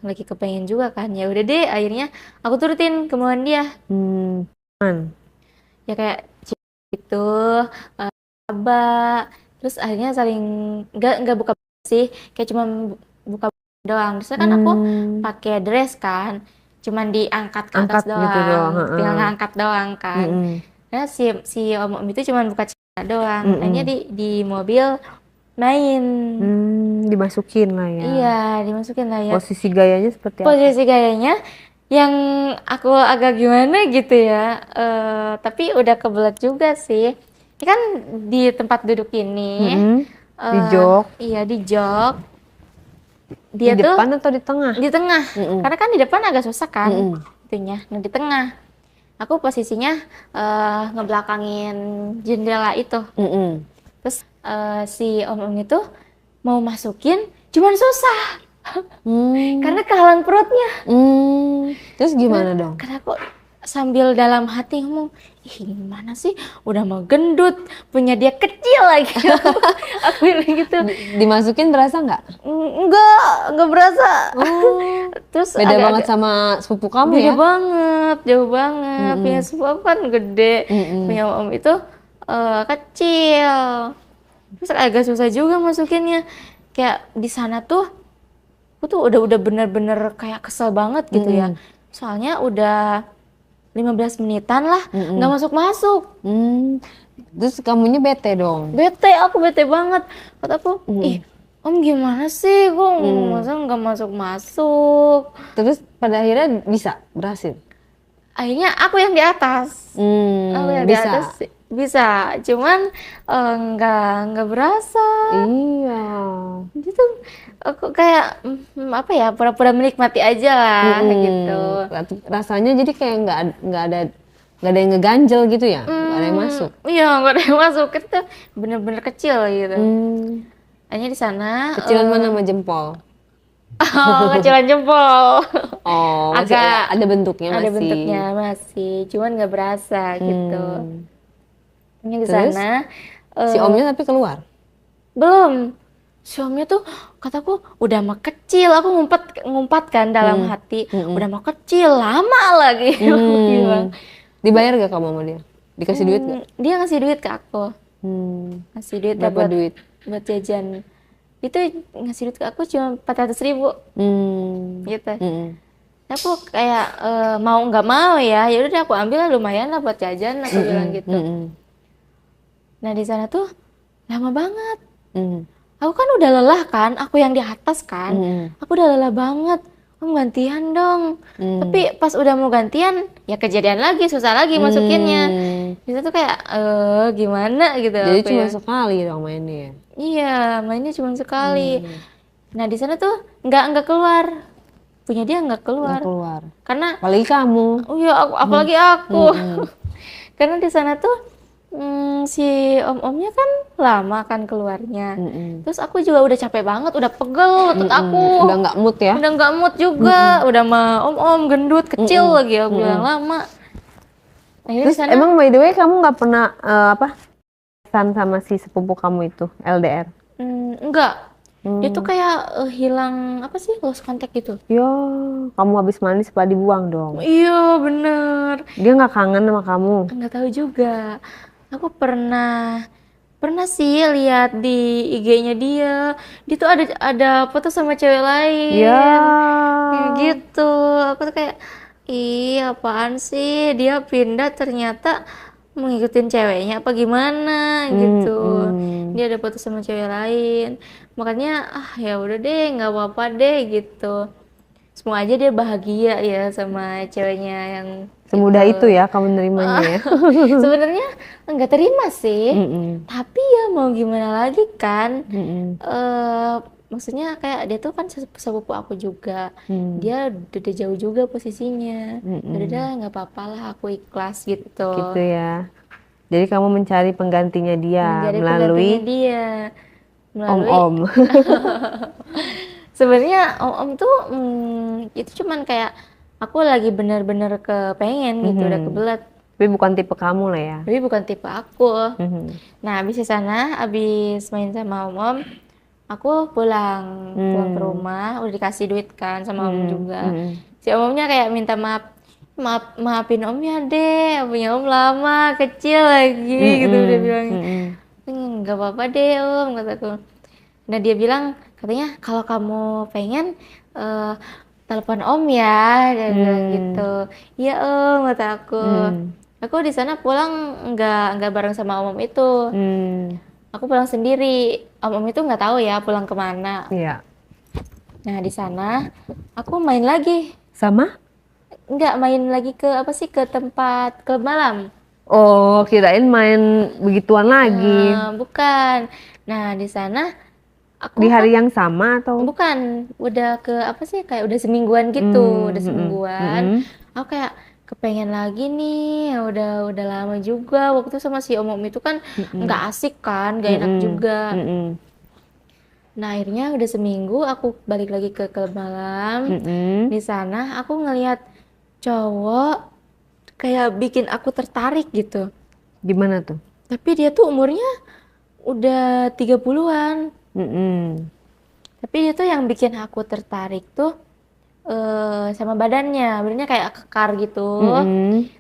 lagi kepengen juga kan. Ya udah deh, akhirnya aku turutin kemauan dia. Man. Ya kayak gitu, coba. Terus akhirnya saling nggak buka sih, kayak cuma buka doang. Terus kan aku Hmm, pakai dress kan, cuman diangkat ke atas angkat gitu doang, doang. Heeh. tinggal ngangkat doang kan. Mm-mm. Karena si om itu cuman buka celana doang. Akhirnya Mm-mm. di mobil main. Dimasukin lah ya. Iya, dimasukin lah ya. Posisi gayanya seperti apa? Posisi gayanya yang aku agak gimana gitu ya. Tapi udah kebelet juga sih. Ini kan di tempat duduk ini, Mm-mm. Di eh jok, iya di jok. di Dia tuh depan atau di tengah? di tengah. Mm-mm. Karena kan di depan agak susah kan Mm-mm. itunya. Nah, di tengah. Aku posisinya ngebelakangin jendela itu. Mm-mm. Terus si om-om itu mau masukin, cuman susah Hmm. karena kehalang perutnya. Terus Nah, gimana dong? karena aku sambil dalam hati ngomong, ih gimana sih, udah mau gendut, punya dia kecil lagi. Aku bilang gitu. Dimasukin berasa nggak? Enggak berasa. Oh, Terus beda banget agak-agak sama sepupu kamu beda ya? banget, jauh banget. Punya Mm-mm. sepupu aku kan gede, Mm-mm. punya om itu kecil. Terus agak susah juga masukinnya. Kayak di sana tuh, aku tuh udah bener-bener kayak kesel banget gitu ya. Mm-mm. Soalnya udah 15 menitan lah, nggak Mm-mm. masuk-masuk. Hmm. Terus kamunya bete dong? Aku bete banget. Kata aku, ih, Mm-mm. om gimana sih? Kok Mm. masa nggak masuk-masuk? Terus pada akhirnya bisa berhasil. Akhirnya aku yang di atas. Aku yang di atas Bisa. bisa, cuman nggak berasa. Iya. Itu aku kayak apa ya, pura-pura menikmati aja lah gitu. Rasanya jadi kayak nggak ada yang ngeganjel gitu ya, nggak ada yang masuk. Iya, nggak ada yang masuk. Kita bener-bener kecil gitu. Hmm. Hanya di sana Kecilan mana sama jempol? kecilan jempol. Oh, masih ada, Agak ada bentuknya ada bentuknya masih. masih, cuman nggak berasa gitu. Hmm. Hanya di Terus sana si eh, omnya tapi keluar. belum. Suaminya tuh kataku udah mah kecil. Aku ngumpat ngumpat kan dalam Hmm. hati, Hmm. udah mah kecil, lama lagi. Aku bilang. Hmm. Dibayar gak kamu sama dia? Dikasih duit gak? Dia ngasih duit ke aku, ngasih duit ya Berapa duit? buat jajan. Itu ngasih duit ke aku cuma 400.000 Hmm. gitu. Hmm. Aku kayak mau nggak mau ya, ya udah aku ambil lah, lumayan lah buat jajan, aku bilang Hmm. gitu. Hmm. Nah di sana tuh lama banget. Hmm. Aku kan udah lelah kan, aku yang di atas kan, Hmm. aku udah lelah banget. Om gantian dong. Hmm. Tapi pas udah mau gantian, ya kejadian lagi, susah lagi masukinnya. Hmm. Itu tuh kayak gimana gitu Jadi aku cuma ya. sekali dong mainnya ya? Iya, mainnya cuma sekali. Hmm. Nah di sana tuh nggak keluar, punya dia nggak Nggak keluar, keluar. karena Apalagi kamu. oh ya apalagi aku. Mm-mm. Karena di sana tuh si om-omnya kan lama kan keluarnya. Mm-mm. Terus aku juga udah capek banget, udah pegel otot aku. Udah nggak mood ya? Udah nggak mood juga, udah mah om-om gendut kecil Mm-mm. lagi aku bilang Mm-mm. lama. Akhirnya di Terus sana emang by the way kamu nggak pernah apa pesan sama si sepupu kamu itu LDR? enggak. Dia tuh Hmm. kayak hilang apa sih, lost contact gitu. Ya, kamu habis mandi setelah dibuang dong. Iya bener. Dia nggak kangen sama kamu? Nggak tahu juga. Aku pernah pernah sih lihat di IG-nya dia. Dia tuh ada foto sama cewek Ya. lain. Kayak gitu. Aku tuh kayak, ih apaan sih? Dia pindah ternyata mengikutin ceweknya apa gimana gitu. Mm-mm. Dia ada foto sama cewek lain. Makanya ya udah deh, nggak apa-apa deh gitu. Semoga aja dia bahagia ya sama ceweknya yang Semudah itu ya kamu nerimanya ya. sebenarnya nggak terima sih, Mm-mm. tapi ya mau gimana lagi kan. Mm-mm. Maksudnya kayak dia tuh kan sepupu aku juga, Mm. dia udah jauh juga posisinya. Udah dah Mm-mm. nggak apa-apa lah, aku ikhlas gitu. Gitu ya. Jadi kamu mencari penggantinya dia Menjadi penggantinya melalui dia, melalui om-om. sebenarnya om-om tuh itu cuman kayak aku lagi bener-bener kepengen gitu, udah Mhm. kebelet. Tapi bukan tipe kamu lah ya. Tapi bukan tipe aku. Mhm. Nah, habis di sana, habis main sama om-om, aku pulang ke rumah, udah dikasih duit kan sama om juga. Si omnya kayak minta maafin om ya deh, punya om lama, kecil lagi gitu dia bilang. Nggak apa-apa deh om, kataku. Nah dia bilang katanya kalau kamu pengen eh, telepon om ya, dia bilang gitu. Iya om, kata aku. Aku di sana pulang nggak bareng sama om itu. Aku pulang sendiri. Om itu nggak tahu ya pulang kemana. Iya. Nah di sana aku main lagi. Sama? Nggak main lagi ke apa sih ke tempat klub malam. Oh, kirain main begituan lagi. Bukan. Nah di sana Di aku kan hari yang sama atau? bukan udah ke apa sih kayak udah semingguan gitu, udah semingguan. Aku kayak kepengen lagi nih, udah lama juga waktu itu sama si om itu kan nggak asik kan, nggak enak juga. Nah akhirnya udah seminggu aku balik lagi ke klub malam. Di sana aku ngelihat cowok kayak bikin aku tertarik gitu. Gimana tuh? Tapi dia tuh umurnya udah 30-an. Tapi dia tuh yang bikin aku tertarik tuh sama badannya kayak kekar gitu.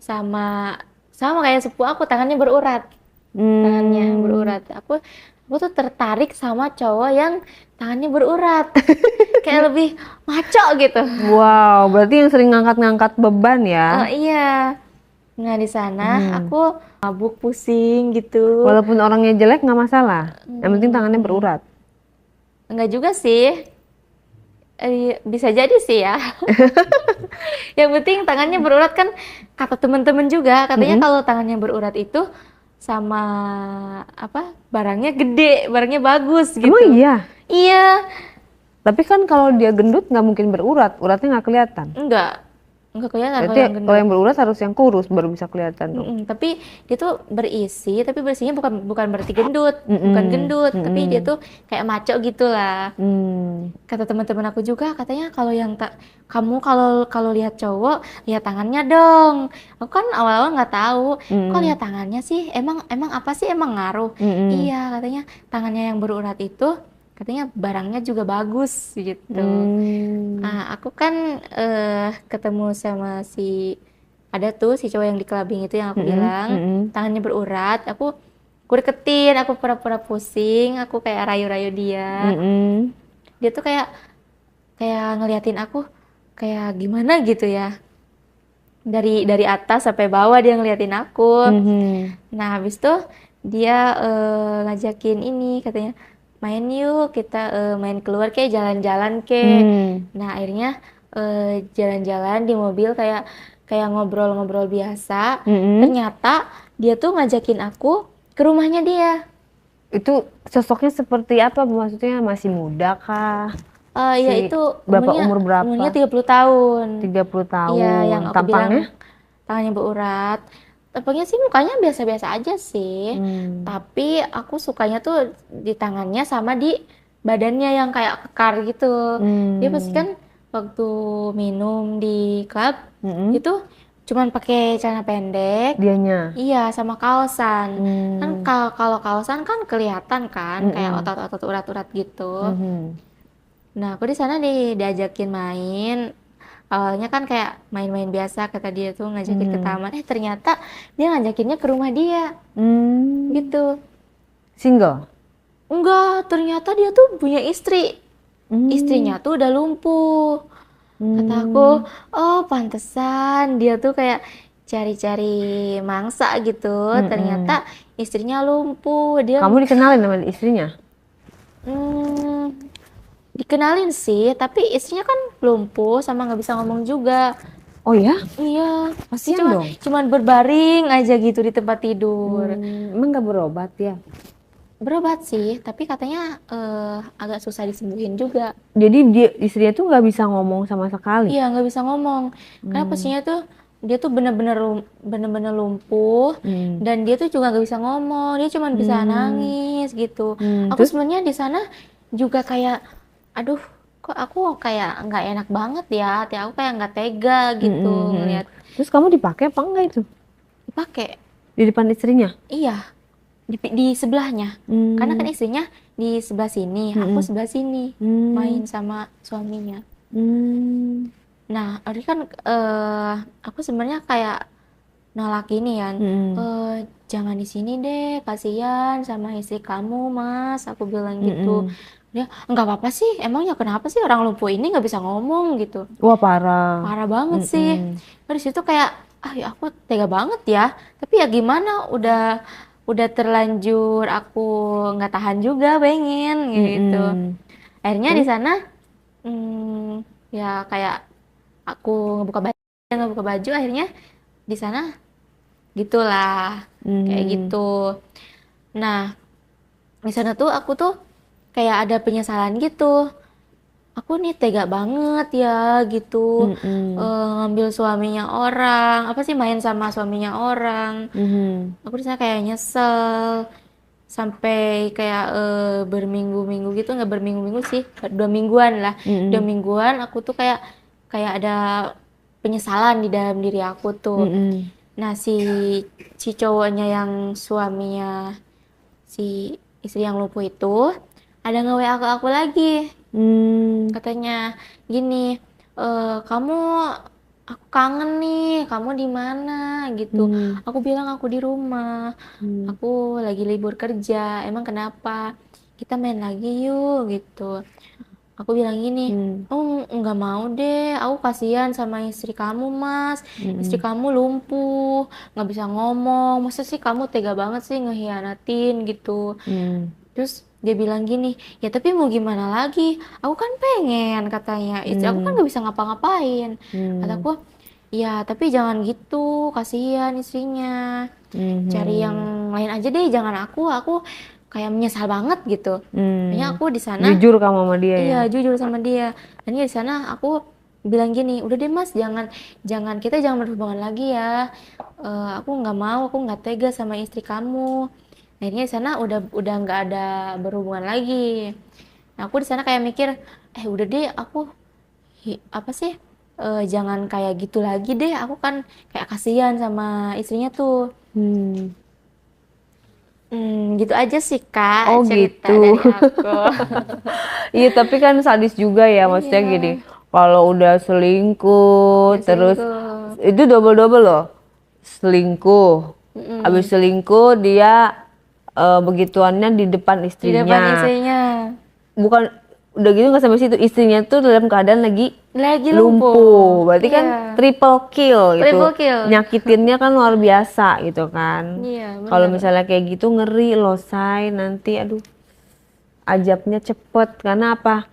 Sama sama kayak sepupu aku, tangannya berurat. Tangannya berurat. Aku tuh tertarik sama cowok yang tangannya berurat. Kayak lebih maco gitu. Wow, berarti yang sering ngangkat-ngangkat beban ya? Iya. Nah di sana aku mabuk pusing gitu. Walaupun orangnya jelek nggak masalah. Yang penting tangannya berurat. Enggak juga sih. Bisa jadi sih ya. Yang penting tangannya berurat kan kata teman-teman juga katanya kalau tangannya berurat itu sama apa barangnya gede, barangnya bagus gitu. Emang iya? Iya, Tapi kan kalau dia gendut nggak mungkin berurat, uratnya nggak kelihatan. enggak kelihatan kalau Berarti yang kalau gendut. yang berurat harus yang kurus baru bisa kelihatan dong. Tapi dia tuh berisi, tapi berisinya bukan berarti gendut, bukan gendut, tapi dia tuh kayak maco gitulah. Kata teman-teman aku juga katanya kalau yang kamu kalau kalau lihat cowok lihat tangannya dong. Aku kan awal-awal nggak tahu. Kok lihat tangannya sih? Emang apa sih emang ngaruh? Iya katanya tangannya yang berurat itu katanya barangnya juga bagus gitu. Nah aku kan ketemu sama ada tuh si cowok yang di clubbing itu yang aku bilang tangannya berurat. Aku deketin, aku pura-pura pusing, aku kayak rayu-rayu dia. Dia tuh kayak kayak ngeliatin aku kayak gimana gitu ya, dari atas sampai bawah dia ngeliatin aku. Nah habis tuh dia ngajakin ini katanya main yuk kita main keluar kayak jalan-jalan Nah akhirnya jalan-jalan di mobil kayak kayak ngobrol-ngobrol biasa. Ternyata dia tuh ngajakin aku ke rumahnya dia. Itu sosoknya seperti apa? Maksudnya masih muda kah? Ya itu Bapak umur berapa? umurnya 30 tahun. 30 tahun. Iya, yang aku Tampangnya? bilang tangannya berurat. Tampangnya sih mukanya biasa-biasa aja sih. Tapi aku sukanya tuh di tangannya sama di badannya yang kayak kekar gitu. Dia pasti kan waktu minum di klub itu cuman pakai celana pendek. Dianya. Iya, sama kaosan. Kan kalau kaosan kan kelihatan kan kayak otot-otot urat-urat gitu. Nah, aku di sana diajakin main. Awalnya kan kayak main-main biasa, kata dia tuh ngajakin ke taman. Ternyata dia ngajakinnya ke rumah dia. Gitu. Single? Enggak, ternyata dia tuh punya istri. Istrinya tuh udah lumpuh. Kata aku, oh pantesan dia tuh kayak cari-cari mangsa gitu. Ternyata istrinya lumpuh. Dia Kamu dikenalin sama istrinya? dikenalin sih, tapi istrinya kan lumpuh sama nggak bisa ngomong juga. Oh ya? Iya, pasti Kasian dong. cuman berbaring aja gitu di tempat tidur. Emang nggak berobat ya? Berobat sih, tapi katanya agak susah disembuhin juga. Jadi istrinya tuh nggak bisa ngomong sama sekali? Iya, nggak bisa ngomong. Karena pastinya tuh dia tuh bener-bener lumpuh dan dia tuh juga nggak bisa ngomong. Dia cuma bisa nangis gitu. Aku sebenarnya di sana juga kayak, aduh, kok aku kayak nggak enak banget ya. Hati aku kayak nggak tega gitu ngeliat Terus kamu dipakai apa enggak itu? dipakai. Di depan istrinya? Iya, di sebelahnya. Karena kan istrinya di sebelah sini, aku sebelah sini main sama suaminya. Nah, ini kan aku sebenarnya kayak nolak ini kan, jangan di sini deh, kasihan sama istri kamu, Mas. Aku bilang gitu. Dia nggak apa-apa sih, emangnya kenapa sih orang lumpuh ini nggak bisa ngomong gitu. Wah, parah. Parah banget sih. Dari situ kayak, ya aku tega banget ya. Tapi ya gimana, udah terlanjur aku nggak tahan juga pengen gitu. Akhirnya di sana ya kayak aku ngebuka baju akhirnya di sana gitulah kayak gitu. Nah, di sana tuh aku tuh kayak ada penyesalan gitu. Aku nih tega banget ya gitu, ngambil suaminya orang, apa sih main sama suaminya orang. Aku di sana kayak nyesel sampai kayak berminggu-minggu gitu, nggak berminggu-minggu sih, 2 mingguan lah. 2 mingguan aku tuh kayak kayak ada penyesalan di dalam diri aku tuh. Nah, si cowoknya yang suaminya si istri yang lumpuh itu ada nge-WA ke aku lagi. Katanya gini, kamu aku kangen nih, kamu di mana gitu. Aku bilang aku di rumah, aku lagi libur kerja, emang kenapa? Kita main lagi yuk gitu. Aku bilang gini, oh nggak mau deh, aku kasihan sama istri kamu, Mas. Istri kamu lumpuh, nggak bisa ngomong, masa sih kamu tega banget sih ngehianatin gitu. Terus dia bilang gini, ya tapi mau gimana lagi, aku kan pengen, katanya istri aku kan nggak bisa ngapa-ngapain. Kataku, ya tapi jangan gitu, kasihan istrinya, cari yang lain aja deh, jangan aku kayak menyesal banget gitu. Makanya aku di sana Jujur kamu sama dia ya? iya jujur sama dia. Dan di sana aku bilang gini, udah deh Mas, jangan jangan kita jangan berhubungan lagi ya. Aku nggak mau, aku nggak tega sama istri kamu. Akhirnya di sana udah nggak ada berhubungan lagi. Nah, aku di sana kayak mikir, udah deh aku apa sih, jangan kayak gitu lagi deh. Aku kan kayak kasihan sama istrinya tuh. Gitu aja sih Kak Oh cerita gitu. dari aku. Iya, tapi kan sadis juga ya, maksudnya gini. Iya, Kalau udah selingkuh, udah terus selingkuh. itu double-double loh. Selingkuh. Habis selingkuh dia begituannya di depan Di depan istrinya. istrinya. Bukan udah gitu nggak sampai situ, istrinya tuh dalam keadaan lagi Lagi lumpuh. lumpuh. Berarti kan Iya. triple kill gitu. Triple kill. Nyakitinnya kan luar biasa gitu kan. Iya, Kalau bener. misalnya kayak gitu ngeri loh, say, nanti aduh ajabnya cepet. Karena apa?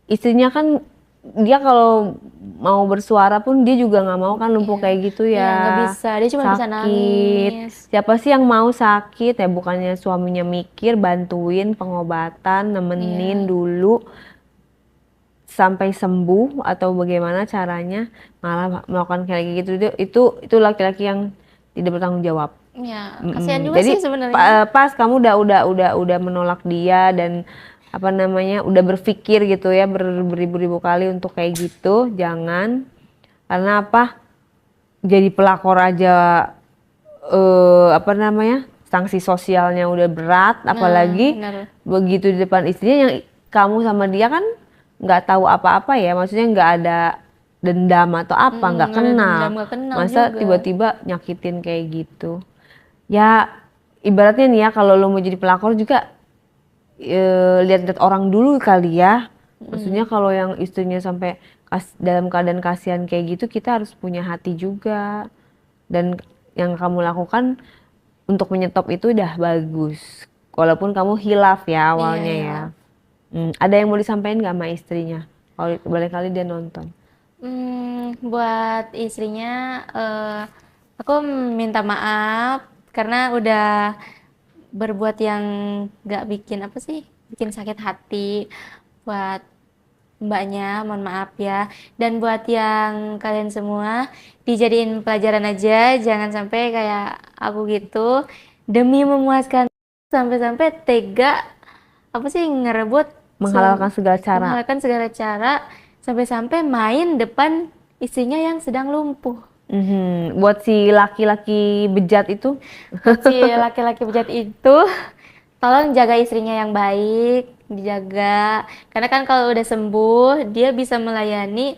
Istrinya kan dia kalau mau bersuara pun dia juga nggak mau kan lumpuh Iya. kayak gitu Iya, ya. nggak bisa. Dia cuma bisa Sakit. nangis. Siapa sih yang mau sakit ya? Bukannya suaminya mikir, bantuin pengobatan, nemenin Iya. dulu sampai sembuh atau bagaimana caranya, malah melakukan kayak gitu. Itu laki-laki yang tidak bertanggung jawab. Iya, kasihan juga Jadi sih sebenarnya. pas kamu udah menolak dia dan apa namanya udah berpikir gitu ya beribu-ribu kali untuk kayak gitu, jangan. Karena apa, jadi pelakor aja apa namanya sanksi sosialnya udah berat, Nah, apalagi bener. begitu di depan istrinya yang kamu sama dia kan nggak tahu apa-apa ya, maksudnya nggak ada dendam atau apa, nggak Nggak ada kenal, dendam, nggak kenal masa juga. tiba-tiba nyakitin kayak gitu ya. Ibaratnya nih ya, kalau lo mau jadi pelakor juga lihat-lihat orang dulu kali ya. Maksudnya kalau yang istrinya sampai dalam keadaan kasihan kayak gitu, kita harus punya hati juga. Dan yang kamu lakukan untuk menyetop itu udah bagus. Walaupun kamu hilaf ya awalnya Iya, ya. Ada yang mau disampaikan gak sama istrinya? Kalau kali dia nonton. Buat istrinya, aku minta maaf karena udah berbuat yang nggak bikin apa sih, bikin sakit hati. Buat mbaknya, mohon maaf ya. Dan buat yang kalian semua, dijadiin pelajaran aja, jangan sampai kayak aku gitu, demi memuaskan sampai-sampai tega apa sih ngerebut Menghalalkan segala cara. menghalalkan segala cara sampai-sampai main depan istrinya yang sedang lumpuh. Buat si laki-laki bejat itu, Si laki-laki bejat itu tolong jaga istrinya yang baik, dijaga. Karena kan kalau udah sembuh, dia bisa melayani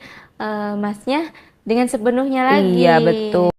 masnya dengan sepenuhnya iya lagi. betul.